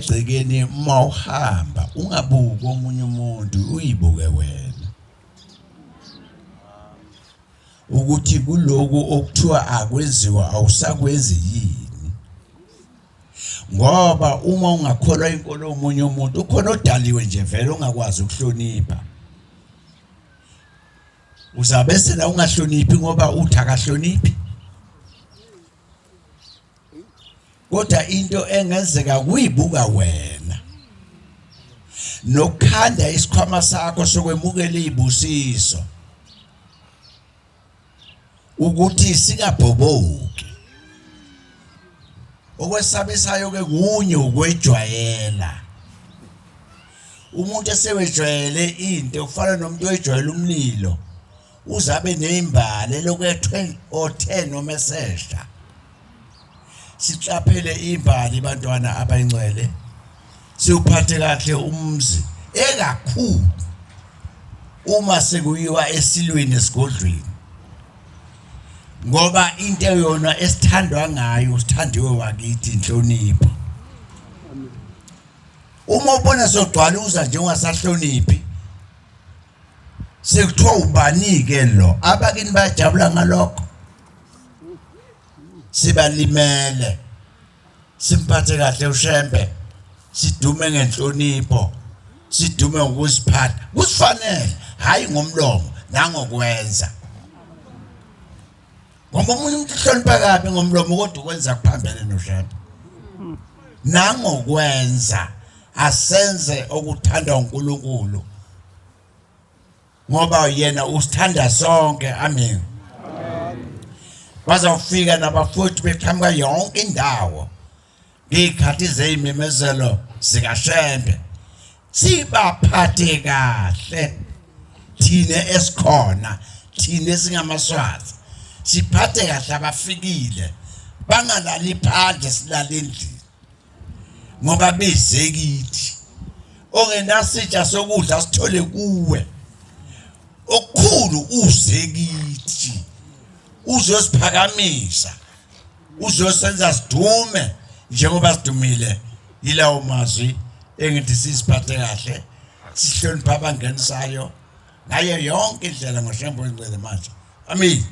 egcekeni mawuhamba ungabuki omunye umuntu uyibuke wena ukuthi kuloku okuthiwa akwenziwa awusakwenzi yini ngoba uma ungakholwa inkolo yomunye umuntu ukhona odaliwe nje vele ongakwazi ukuhlonipha uzabe sela ungahloniphi ngoba uthi akahloniphi kodwa into engenzeka kuyibuka wena nokhanda isikhwama sakho sokwemukela izibusiso ukuthi singabhoboki okwesabisayo ke kunye ukwejwayela umuntu esewejwayele into ufana nomuntu ojwayela umlilo uzabe nezimbali lokwe-12 or 10 noma esehla siqaphele imbali bantwana abayingcwele siuphathe kahle umzi ekakhulu uma sekuyiwa esilweni esigodlweni ngoba into yona esithandwa ngayo usithandiwe wakithi inhlonipho uma ubona sogcwala uza nje ungasahloniphi sekuthiwa ubani ke lo abakini bayajabula ngalokho sibalimele simphathe kahle ushembe sidume ngenhlonipho sidume ngokusiphatha kusifanele hayi ngomlomo nangokwenza ngoba umuntu uhlonipha kabi ngomlomo kodwa ukwenza kuphambene noshembe nangokwenza asenze okuthandwa uNkulunkulu ngoba yena usithanda sonke amen bazawufika nabafowethu beqhamuka yonke indawo ngekhathi zeyimemezelo zikashembe sibaphathe kahle thina esikhona thina esingamaswazi siphathe kahle abafikile bangalali phandle silale endlini ngoba bezekithi ongenasitsha sokudla sithole kuwe okukhulu uzekithi uzosiphakamisa uzosenza sidume njengoba sidumile yilawo mazwi engithi sisiphathe kahle sihlonipha abangenisayo ngayo yonke indlela ngoshembe wengcwele manje amen